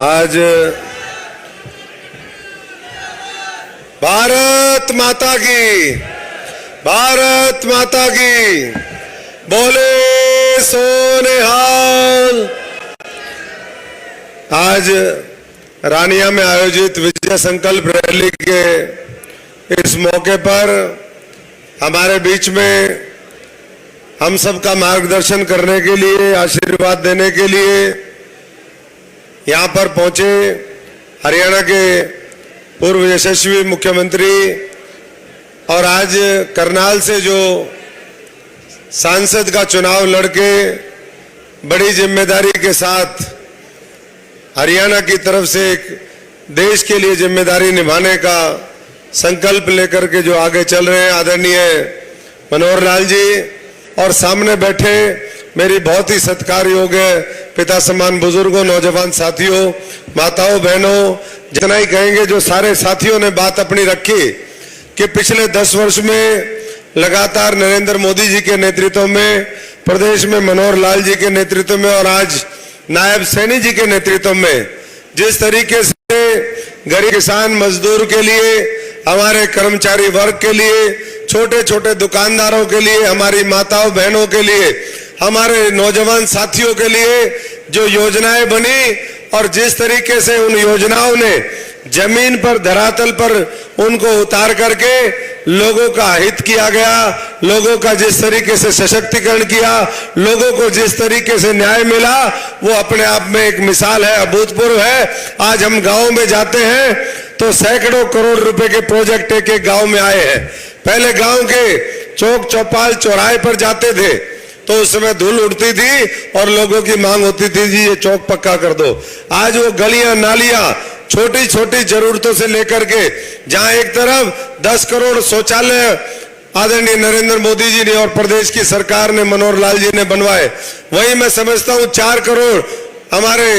आज भारत माता की, भारत माता की बोले सोनिहाल। आज रानिया में आयोजित विजय संकल्प रैली के इस मौके पर हमारे बीच में हम सबका मार्गदर्शन करने के लिए, आशीर्वाद देने के लिए यहाँ पर पहुंचे हरियाणा के पूर्व यशस्वी मुख्यमंत्री और आज करनाल से जो सांसद का चुनाव लड़के बड़ी जिम्मेदारी के साथ हरियाणा की तरफ से एक देश के लिए जिम्मेदारी निभाने का संकल्प लेकर के जो आगे चल रहे हैं आदरणीय मनोहर लाल जी, और सामने बैठे मेरी बहुत ही सत्कार योग्य पिता समान बुजुर्गों, नौजवान साथियों, माताओं, बहनों, जितना ही कहेंगे जो सारे साथियों ने बात अपनी रखी कि पिछले 10 वर्ष में लगातार नरेंद्र मोदी जी के नेतृत्व में, प्रदेश में मनोहर लाल जी के नेतृत्व में और आज नायब सैनी जी के नेतृत्व में जिस तरीके से गरीब किसान मजदूर के लिए, हमारे कर्मचारी वर्ग के लिए, छोटे छोटे दुकानदारों के लिए, हमारी माताओं बहनों के लिए, हमारे नौजवान साथियों के लिए जो योजनाएं बनी और जिस तरीके से उन योजनाओं ने जमीन पर, धरातल पर उनको उतार करके लोगों का हित किया गया, लोगों का जिस तरीके से सशक्तिकरण किया, लोगों को जिस तरीके से न्याय मिला, वो अपने आप में एक मिसाल है, अभूतपूर्व है। आज हम गांव में जाते हैं तो सैकड़ों करोड़ रुपए के प्रोजेक्ट एक एक गांव में आए हैं। पहले गांव के चौक चौपाल चौराहे पर जाते थे तो उस समय धूल उड़ती थी और लोगों की मांग होती थी जी ये चौक पक्का कर दो। आज वो गलियां नालियां छोटी छोटी जरूरतों से लेकर के, जहां एक तरफ 10 करोड़ शौचालय आदरणीय नरेंद्र मोदी जी ने और प्रदेश की सरकार ने, मनोहर लाल जी ने बनवाए, वहीं मैं समझता हूं 4 करोड़ हमारे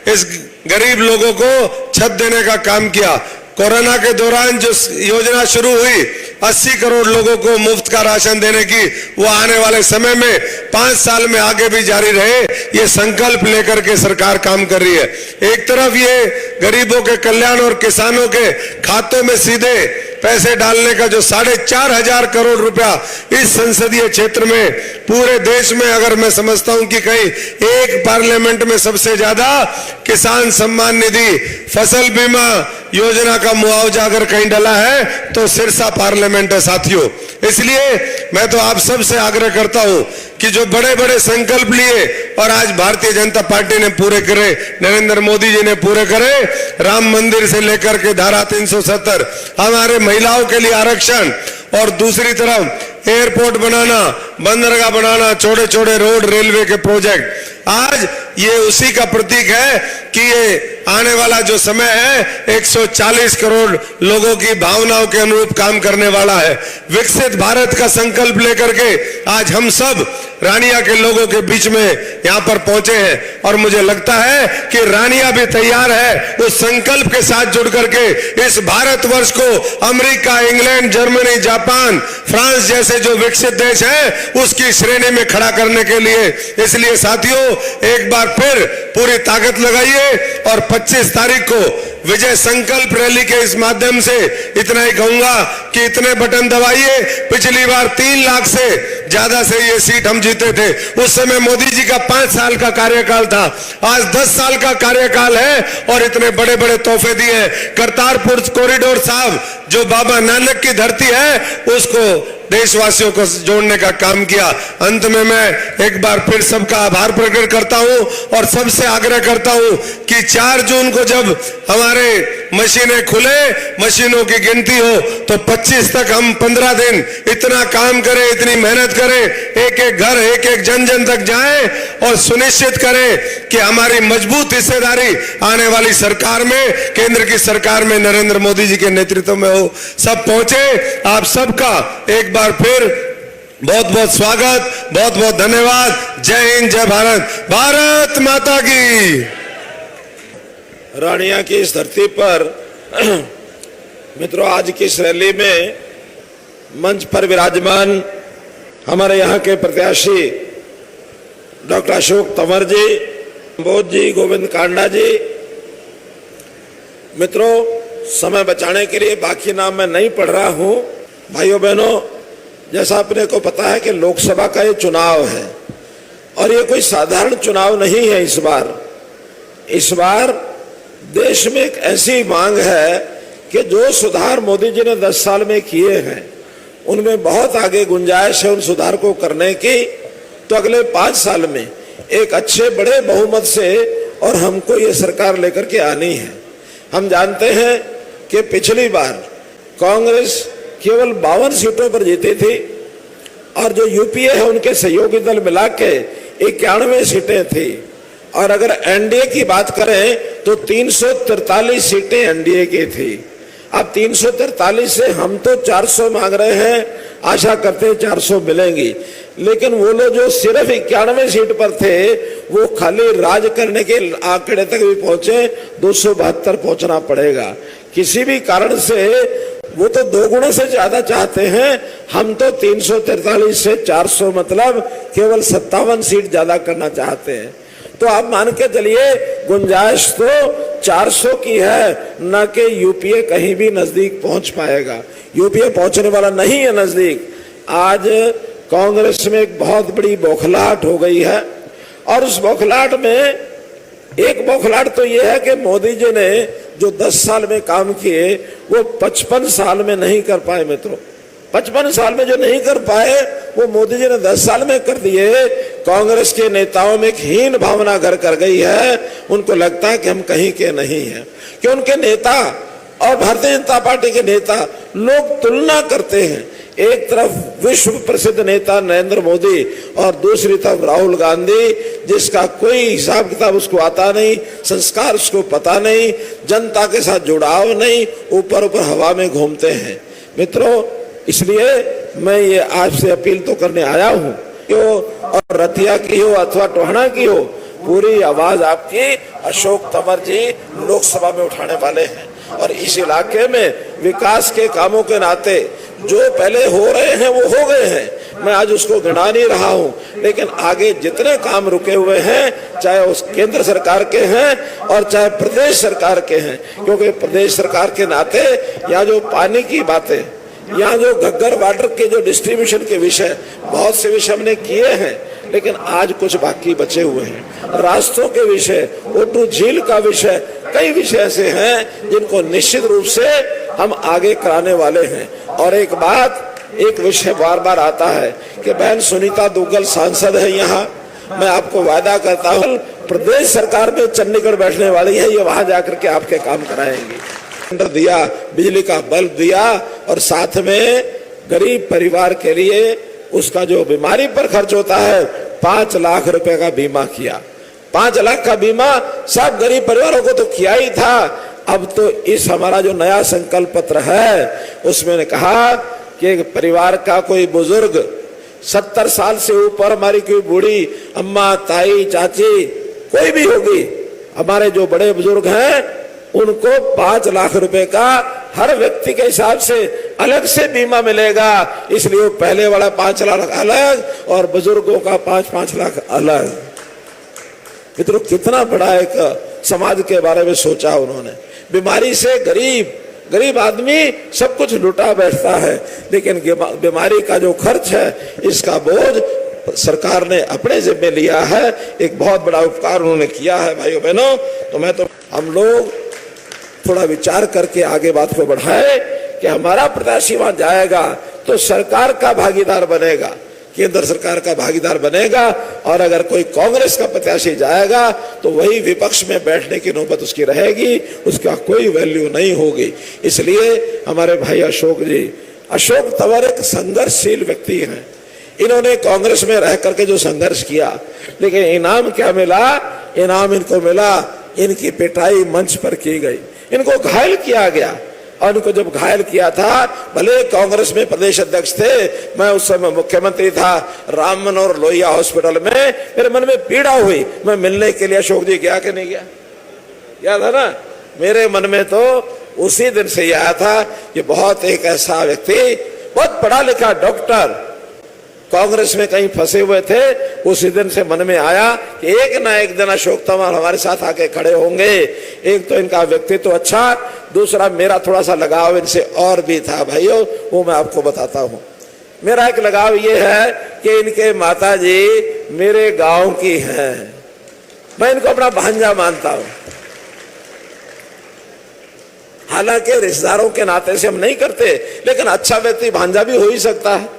इस गरीब लोगों को छत देने का काम किया। कोरोना के दौरान जो योजना शुरू हुई 80 करोड़ लोगों को मुफ्त का राशन देने की, वो आने वाले समय में 5 साल में आगे भी जारी रहे, ये संकल्प लेकर के सरकार काम कर रही है। एक तरफ ये गरीबों के कल्याण और किसानों के खातों में सीधे पैसे डालने का जो 4,500 करोड़ रुपया इस संसदीय क्षेत्र में पूरे देश में, अगर मैं समझता हूं कि कहीं एक पार्लियामेंट में सबसे ज्यादा किसान सम्मान निधि, फसल बीमा योजना का मुआवजा अगर कहीं डला है तो सिरसा पार्लियामेंट है साथियों। इसलिए मैं तो आप सबसे आग्रह करता हूं कि जो बड़े बड़े संकल्प लिए और आज भारतीय जनता पार्टी ने पूरे करे, नरेंद्र मोदी जी ने पूरे करे, राम मंदिर से लेकर के धारा 370, हमारे महिलाओं के लिए आरक्षण, और दूसरी तरफ एयरपोर्ट बनाना, बंदरगाह बनाना, छोटे छोटे रोड, रेलवे के प्रोजेक्ट, आज ये उसी का प्रतीक है कि ये आने वाला जो समय है 140 करोड़ लोगों की भावनाओं के अनुरूप काम करने वाला है। विकसित भारत का संकल्प लेकर के आज हम सब रानिया के लोगों के बीच में यहाँ पर पहुंचे हैं और मुझे लगता है कि रानिया भी तैयार है उस संकल्प के साथ जुड़ करके इस भारतवर्ष को America, England, Germany, Japan, France जैसे जो विकसित देश है उसकी श्रेणी में खड़ा करने के लिए। इसलिए साथियों, एक बार फिर पूरी ताकत लगाइए और 25 तारीख को विजय संकल्प रैली के इस माध्यम से इतना ही कहूंगा कि इतने बटन दबाइए। पिछली बार 3 लाख से ज्यादा से ये सीट हम जीते थे, उस समय मोदी जी का 5 साल का कार्यकाल था, आज 10 साल का कार्यकाल है और इतने बड़े बड़े तोहफे दिए। करतारपुर कॉरिडोर साहब जो बाबा नानक की धरती है उसको देशवासियों को जोड़ने का काम किया। अंत में मैं एक बार फिर सबका आभार प्रकट करता हूं और सबसे आग्रह करता हूं कि 4 जून को जब हमारे मशीनें खुले, मशीनों की गिनती हो, तो 25 तक हम 15 दिन इतना काम करें, इतनी मेहनत करें, एक एक घर, एक एक जन जन तक जाएं और सुनिश्चित करें कि हमारी मजबूत हिस्सेदारी आने वाली सरकार में, केंद्र की सरकार में नरेंद्र मोदी जी के नेतृत्व में हो। सब पहुंचे। आप सबका एक बार फिर बहुत बहुत स्वागत, बहुत बहुत धन्यवाद। जय हिंद, जय भारत, भारत माता की। रानिया की इस धरती पर मित्रों, आज की इस रैली में मंच पर विराजमान हमारे यहाँ के प्रत्याशी डॉक्टर अशोक तंवर जी, बोध जी, गोविंद कांडा जी, मित्रों, समय बचाने के लिए बाकी नाम मैं नहीं पढ़ रहा हूं। भाइयों बहनों, जैसा अपने को पता है कि लोकसभा का ये चुनाव है और ये कोई साधारण चुनाव नहीं है। इस बार देश में एक ऐसी मांग है कि जो सुधार मोदी जी ने 10 साल में किए हैं उनमें बहुत आगे गुंजाइश है उन सुधार को करने की। तो अगले 5 साल में एक अच्छे बड़े बहुमत से और हमको ये सरकार लेकर के आनी है। हम जानते हैं कि पिछली बार कांग्रेस केवल 52 सीटों पर जीती थी और जो यूपीए है उनके सहयोगी दल मिला के 91 सीटें थी। और अगर एनडीए की बात करें तो 343 सीटें एनडीए की थी। अब 343 से हम तो 400 मांग रहे हैं, आशा करते हैं 400 मिलेंगी। लेकिन वो लोग जो सिर्फ 91 सीट पर थे वो खाली राज करने के आंकड़े तक भी पहुंचे, 272 पहुंचना पड़ेगा। किसी भी कारण से वो तो 2 गुना से ज्यादा चाहते हैं, हम तो 343 से 400 मतलब केवल 57 सीट ज्यादा करना चाहते हैं। तो आप मान के चलिए गुंजाइश तो 400 की है, न कि यूपीए कहीं भी नजदीक पहुंच पाएगा। यूपीए पहुंचने वाला नहीं है नजदीक। आज कांग्रेस में एक बहुत बड़ी बौखलाहट हो गई है और उस बौखलाहट में एक बौखलाहट तो यह है कि मोदी जी ने जो 10 साल में काम किए वो 55 साल में नहीं कर पाए। मित्रों, 55 साल में जो नहीं कर पाए वो मोदी जी ने 10 साल में कर दिए। कांग्रेस के नेताओं में एक हीन भावना घर कर गई है। उनको लगता है कि हम कहीं के नहीं हैं, कि उनके नेता और भारतीय जनता पार्टी के नेता लोग तुलना करते हैं। एक तरफ विश्व प्रसिद्ध नेता नरेंद्र मोदी और दूसरी तरफ राहुल गांधी, जिसका कोई हिसाब किताब उसको आता नहीं, संस्कार उसको पता नहीं, जनता के साथ जुड़ाव नहीं, ऊपर ऊपर हवा में घूमते हैं। मित्रों, इसलिए मैं ये आपसे अपील तो करने आया हूं कि और रतिया की हो अथवा टोहाना की हो, पूरी आवाज आपकी अशोक तंवर जी लोकसभा में उठाने वाले हैं। और इस इलाके में विकास के कामों के नाते जो पहले हो रहे हैं वो हो गए हैं, मैं आज उसको गिना नहीं रहा हूं। लेकिन आगे जितने काम रुके हुए हैं, चाहे उस केंद्र सरकार के हैं और चाहे प्रदेश सरकार के हैं, क्योंकि प्रदेश सरकार के नाते यहाँ जो पानी की बातें, यहाँ जो घग्गर वाटर के जो डिस्ट्रीब्यूशन के विषय, बहुत से विषय हमने किए हैं, लेकिन आज कुछ बाकी बचे हुए हैं। रास्तों के विषय, ओटू झील का विषय, कई विषय ऐसे हैं जिनको निश्चित रूप से हम आगे कराने वाले हैं। और एक बात, एक विषय बार बार आता है कि बहन सुनीता दुग्गल सांसद है यहाँ, मैं आपको वादा करता हूँ प्रदेश सरकार में चंडीगढ़ बैठने वाली है, ये वहां जाकर के आपके काम कराएंगी। दिया, बिजली का बल्ब दिया और साथ में गरीब परिवार के लिए उसका जो बीमारी पर खर्च होता है 5 लाख रुपए का बीमा किया। 5 लाख का बीमा सब गरीब परिवारों को तो किया ही था। अब तो इस हमारा जो नया संकल्प पत्र है उसमें ने कहा कि परिवार का कोई बुजुर्ग 70 साल से ऊपर, हमारी कोई बूढ़ी अम्मा, ताई, चाची कोई भी होगी, हमारे जो बड़े बुजुर्ग हैं उनको 5 लाख रुपए का हर व्यक्ति के हिसाब से अलग से बीमा मिलेगा। इसलिए पहले वाला 5 लाख अलग और बुजुर्गों का 5-5 लाख अलग। मित्रों, कितना बड़ा एक समाज के बारे में सोचा उन्होंने। बीमारी से गरीब आदमी सब कुछ लुटा बैठता है, लेकिन बीमारी का जो खर्च है इसका बोझ सरकार ने अपने जिम्मे लिया है। एक बहुत बड़ा उपकार उन्होंने किया है भाइयों बहनों। तो हम लोग थोड़ा विचार करके आगे बात को बढ़ाए कि हमारा प्रत्याशी वहां जाएगा तो सरकार का भागीदार बनेगा, केंद्र सरकार का भागीदार बनेगा। और अगर कोई कांग्रेस का प्रत्याशी जाएगा तो वही विपक्ष में बैठने की नौबत उसकी रहेगी, उसका कोई वैल्यू नहीं होगी। इसलिए हमारे भाई अशोक तंवर एक संघर्षशील व्यक्ति हैं। इन्होंने कांग्रेस में रह करके जो संघर्ष किया, लेकिन इनाम क्या मिला? इनाम इनको मिला, इनकी पिटाई मंच पर की गई, इनको घायल किया गया। और इनको जब घायल किया था, भले कांग्रेस में प्रदेश अध्यक्ष थे, मैं उस समय मुख्यमंत्री था, राम मनोहर लोहिया हॉस्पिटल में मेरे मन में पीड़ा हुई। मैं मिलने के लिए अशोक जी गया कि नहीं गया? याद है ना? मेरे मन में तो उसी दिन से ही आया था, ये बहुत एक ऐसा व्यक्ति, बहुत पढ़ा लिखा डॉक्टर, कांग्रेस में कहीं फंसे हुए थे, उसी दिन से मन में आया कि एक ना एक दिन अशोक तंवर हमारे साथ आके खड़े होंगे। एक तो इनका व्यक्तित्व तो अच्छा, दूसरा मेरा थोड़ा सा लगाव इनसे और भी था भाइयों, वो मैं आपको बताता हूं। मेरा एक लगाव ये है कि इनके माता जी मेरे गांव की हैं, मैं इनको अपना भांजा मानता हूं। हालांकि रिश्तेदारों के नाते से हम नहीं करते, लेकिन अच्छा व्यक्ति भांजा भी हो ही सकता है।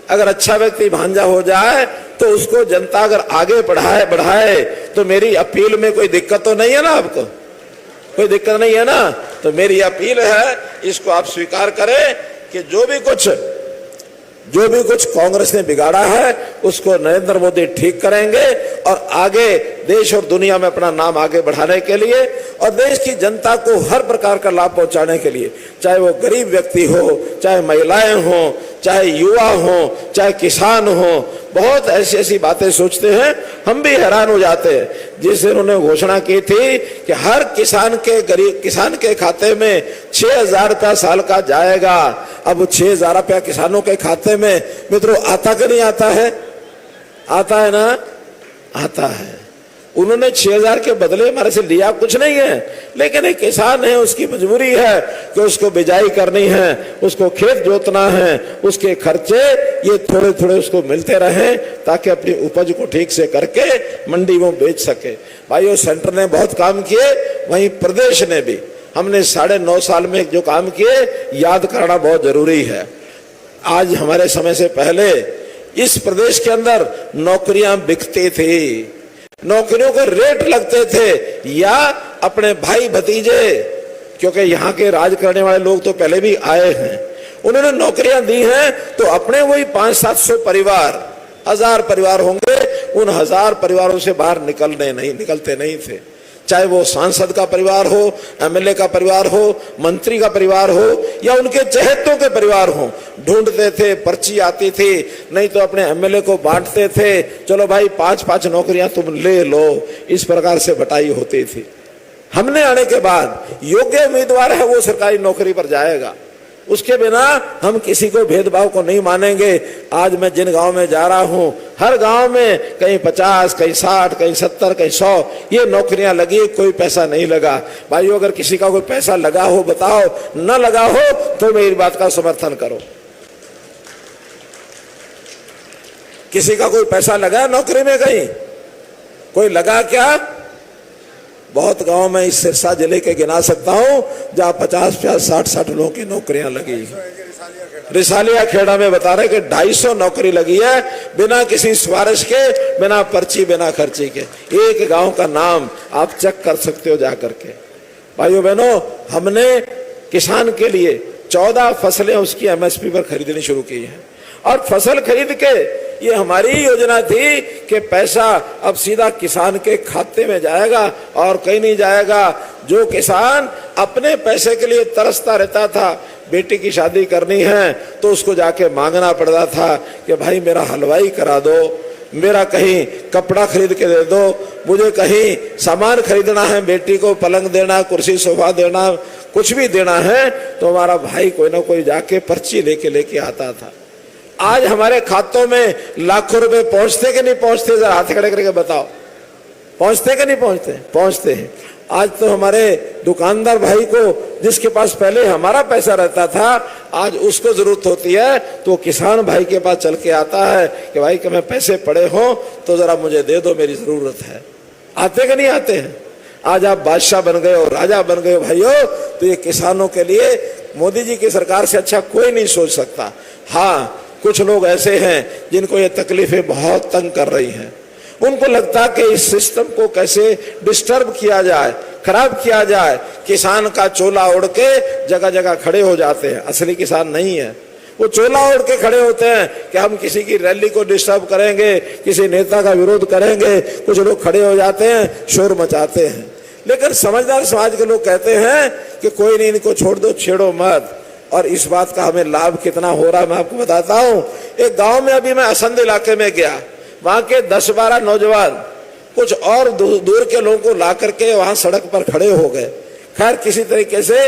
अगर अच्छा व्यक्ति भांजा हो जाए तो उसको जनता अगर आगे बढ़ाए तो मेरी अपील में कोई दिक्कत तो नहीं है ना, आपको कोई दिक्कत नहीं है ना। तो मेरी अपील है, इसको आप स्वीकार करें कि जो भी कुछ कांग्रेस ने बिगाड़ा है उसको नरेंद्र मोदी ठीक करेंगे और आगे देश और दुनिया में अपना नाम आगे बढ़ाने के लिए और देश की जनता को हर प्रकार का लाभ पहुंचाने के लिए, चाहे वो गरीब व्यक्ति हो, चाहे महिलाएं हो, चाहे युवा हो, चाहे किसान हो, बहुत ऐसी ऐसी बातें सोचते हैं, हम भी हैरान हो जाते हैं। जिस दिन उन्होंने घोषणा की थी कि हर किसान के खाते में 6,000 रुपया साल का जाएगा, अब 6,000 रुपया किसानों के खाते में मित्रों आता कि नहीं आता है? आता है ना, आता है। उन्होंने 6,000 के बदले हमारे से लिया कुछ नहीं है, लेकिन एक किसान है, उसकी मजबूरी है कि उसको बिजाई करनी है, उसको खेत जोतना है, उसके खर्चे ये थोड़े थोड़े उसको मिलते रहें ताकि अपनी उपज को ठीक से करके मंडी में बेच सके। भाइयों, सेंटर ने बहुत काम किए, वहीं प्रदेश ने भी। हमने 9.5 साल में जो काम किए याद करना बहुत जरूरी है। आज हमारे समय से पहले इस प्रदेश के अंदर नौकरियां बिकती थी, नौकरियों के रेट लगते थे, या अपने भाई भतीजे, क्योंकि यहाँ के राज करने वाले लोग तो पहले भी आए हैं, उन्होंने नौकरियां दी हैं, तो अपने वही 500-700 परिवार, 1000 परिवार होंगे, उन 1000 परिवारों से बाहर निकलते नहीं थे। चाहे वो सांसद का परिवार हो, एमएलए का परिवार हो, मंत्री का परिवार हो, या उनके चहेतों के परिवार हो, ढूंढते थे, पर्ची आती थी, नहीं तो अपने एमएलए को बांटते थे, चलो भाई 5-5 नौकरियां तुम ले लो, इस प्रकार से बटाई होती थी। हमने आने के बाद योग्य उम्मीदवार है वो सरकारी नौकरी पर जाएगा, उसके बिना हम किसी को भेदभाव को नहीं मानेंगे। आज मैं जिन गांव में जा रहा हूं, हर गांव में कहीं 50, कहीं 60, कहीं 70, कहीं 100 ये नौकरियां लगी, कोई पैसा नहीं लगा। भाइयों, अगर किसी का कोई पैसा लगा हो बताओ, न लगा हो तो मेरी बात का समर्थन करो। किसी का कोई पैसा लगा नौकरी में? कहीं कोई लगा क्या? बहुत गांव में इस सिरसा जिले के गिना सकता हूं जहां 50-50, 60-60 लोगों की नौकरियां लगी। रिसालिया खेड़ा में बता रहे कि 250 नौकरी लगी है, बिना किसी सिफारिश के, बिना पर्ची, बिना खर्ची के। एक गांव का नाम आप चेक कर सकते हो जाकर के। भाइयों बहनों, हमने किसान के लिए 14 फसलें उसकी एमएसपी पर खरीदनी शुरू की है, और फसल खरीद के ये हमारी योजना थी कि पैसा अब सीधा किसान के खाते में जाएगा और कहीं नहीं जाएगा। जो किसान अपने पैसे के लिए तरसता रहता था, बेटी की शादी करनी है तो उसको जाके मांगना पड़ता था कि भाई मेरा हलवाई करा दो, मेरा कहीं कपड़ा खरीद के दे दो, मुझे कहीं सामान खरीदना है, बेटी को पलंग देना, कुर्सी सोफा देना, कुछ भी देना है, तो हमारा भाई कोई ना कोई जाके पर्ची लेके आता था। आज हमारे खातों में लाखों रुपए पहुंचते कि नहीं पहुंचते? जरा हाथ खड़े करके बताओ, पहुंचते कि नहीं पहुंचते? पहुंचते हैं। आज तो हमारे दुकानदार भाई को, जिसके पास पहले हमारा पैसा रहता था, आज उसको जरूरत होती है तो किसान भाई के पास चल के आता है कि भाई कि मैं पैसे पड़े हो तो जरा मुझे दे दो, मेरी जरूरत है। आते कि नहीं आते हैं? आज आप बादशाह बन गए हो, राजा बन गए हो भाइयों, तो ये किसानों के लिए मोदी जी की सरकार से अच्छा कोई नहीं सोच सकता। हाँ, कुछ लोग ऐसे हैं जिनको ये तकलीफें बहुत तंग कर रही हैं, उनको लगता कि इस सिस्टम को कैसे डिस्टर्ब किया जाए, खराब किया जाए। किसान का चोला ओढ़ के जगह जगह खड़े हो जाते हैं, असली किसान नहीं है। वो चोला ओढ़ के खड़े होते हैं कि हम किसी की रैली को डिस्टर्ब करेंगे, किसी नेता का विरोध करेंगे। कुछ लोग खड़े हो जाते हैं, शोर मचाते हैं, लेकिन समझदार समाज के लोग कहते हैं कि कोई नहीं, इनको छोड़ दो, छेड़ो मत। और इस बात का हमें लाभ कितना हो रहा है मैं आपको बताता हूं। एक गांव में अभी मैं असंध इलाके में गया, वहां के 10-12 नौजवान कुछ और दूर के लोगों को ला करके वहां सड़क पर खड़े हो गए। खैर किसी तरीके से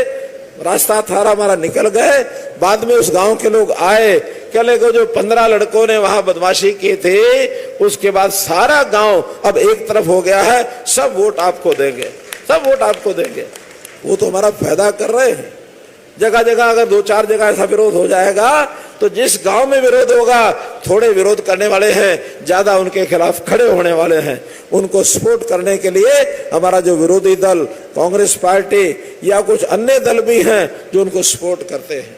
रास्ता थारा हमारा निकल गए। बाद में उस गांव के लोग आए कल को जो 15 लड़कों ने वहां बदमाशी की थी, उसके बाद सारा गांव अब एक तरफ हो गया है, सब वोट आपको देंगे, सब वोट आपको देंगे। वो तो हमारा फायदा कर रहे हैं। जगह जगह अगर 2-4 जगह ऐसा विरोध हो जाएगा तो जिस गांव में विरोध होगा, थोड़े विरोध करने वाले हैं, ज्यादा उनके खिलाफ खड़े होने वाले हैं। उनको सपोर्ट करने के लिए हमारा जो विरोधी दल कांग्रेस पार्टी या कुछ अन्य दल भी हैं जो उनको सपोर्ट करते हैं।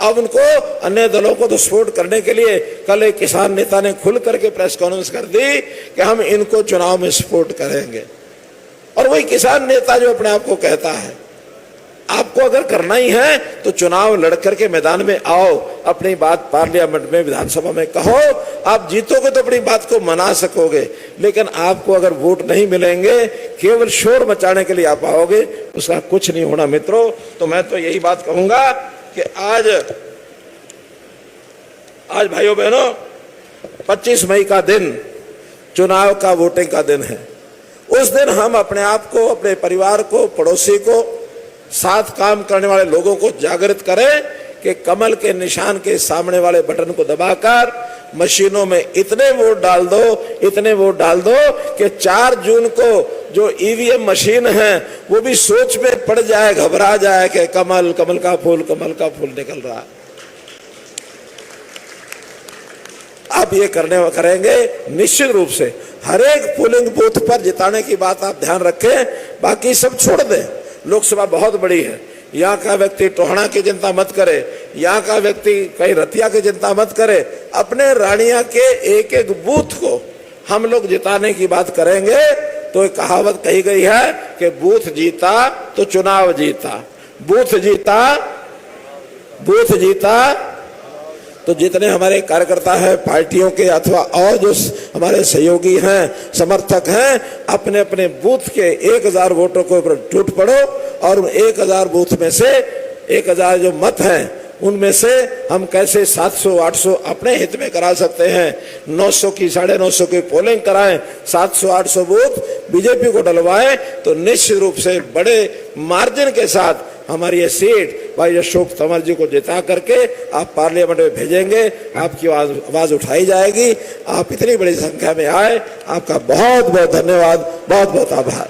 अब उनको अन्य दलों को तो सपोर्ट करने के लिए कल एक किसान नेता ने खुल करके प्रेस कॉन्फ्रेंस कर दी कि हम इनको चुनाव में सपोर्ट करेंगे। और वही किसान नेता जो अपने आप को कहता है, आपको अगर करना ही है तो चुनाव लड़कर के मैदान में आओ, अपनी बात पार्लियामेंट में, विधानसभा में कहो। आप जीतोगे तो अपनी बात को मना सकोगे, लेकिन आपको अगर वोट नहीं मिलेंगे, केवल शोर मचाने के लिए आप आओगे, उसका कुछ नहीं होना मित्रों। तो मैं तो यही बात कहूंगा कि आज भाइयों बहनों 25 मई का दिन चुनाव का, वोटिंग का दिन है। उस दिन हम अपने आप को, अपने परिवार को, पड़ोसी को, साथ काम करने वाले लोगों को जागृत करें कि कमल के निशान के सामने वाले बटन को दबाकर मशीनों में इतने वोट डाल दो, इतने वोट डाल दो कि 4 जून को जो ईवीएम मशीन है वो भी सोच में पड़ जाए, घबरा जाए कि कमल, कमल का फूल, कमल का फूल निकल रहा है। आप ये करेंगे निश्चित रूप से। हर एक पोलिंग बूथ पर जिताने की बात आप ध्यान रखें, बाकी सब छोड़ दें। लोकसभा बहुत बड़ी है, यहाँ का व्यक्ति टोहना की चिंता मत करे, यहाँ का व्यक्ति कहीं रतिया की चिंता मत करे। अपने रानिया के एक एक बूथ को हम लोग जिताने की बात करेंगे। तो एक कहावत कही गई है कि बूथ जीता तो चुनाव जीता, बूथ जीता, बूथ जीता। तो जितने हमारे कार्यकर्ता हैं पार्टियों के अथवा और जो हमारे सहयोगी हैं, समर्थक हैं, अपने अपने बूथ के 1000 वोटों के ऊपर टूट पड़ो और 1000 बूथ में से 1000 जो मत हैं उनमें से हम कैसे 700-800 अपने हित में करा सकते हैं। 900 की 950 की पोलिंग कराएं, 700-800 बूथ बीजेपी को डलवाएं, तो निश्चित रूप से बड़े मार्जिन के साथ हमारी ये सीट भाई अशोक तंवर जी को जिता करके आप पार्लियामेंट में भेजेंगे। आपकी आवाज उठाई जाएगी। आप इतनी बड़ी संख्या में आए, आपका बहुत बहुत धन्यवाद, बहुत बहुत आभार।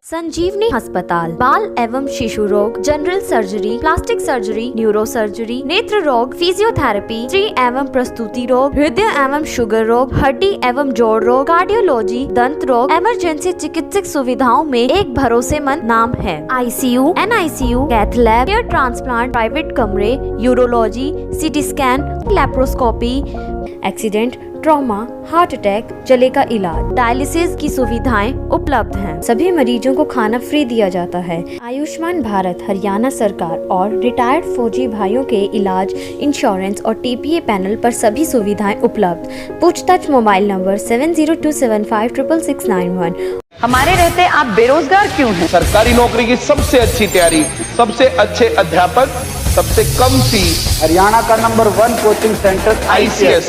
संजीवनी अस्पताल बाल एवं शिशु रोग, general surgery, plastic surgery, neuro surgery, नेत्र रोग, फिजियोथेरेपी, स्त्री एवं प्रसूति रोग, हृदय एवं शुगर रोग, हड्डी एवं जोड़ रोग, कार्डियोलॉजी, दंत रोग, इमरजेंसी चिकित्सक सुविधाओं में एक भरोसेमंद नाम है। ICU, NICU, cath lab, hair transplant, private कमरे, urology, CT scan, laparoscopy, accident, trauma, heart attack, जले का इलाज, डायलिसिस की सुविधाएं उपलब्ध हैं। सभी मरीजों को खाना फ्री दिया जाता है। आयुष्मान भारत हरियाणा सरकार और रिटायर्ड फौजी भाइयों के इलाज, इंश्योरेंस और TPA पैनल पर सभी सुविधाएं उपलब्ध। पूछताछ मोबाइल नंबर 7027566691। हमारे रहते आप बेरोजगार क्यों हैं? सरकारी नौकरी की सबसे अच्छी तैयारी, सबसे अच्छे अध्यापक, सबसे कम फीस, हरियाणा का नंबर 1 कोचिंग सेंटर ICS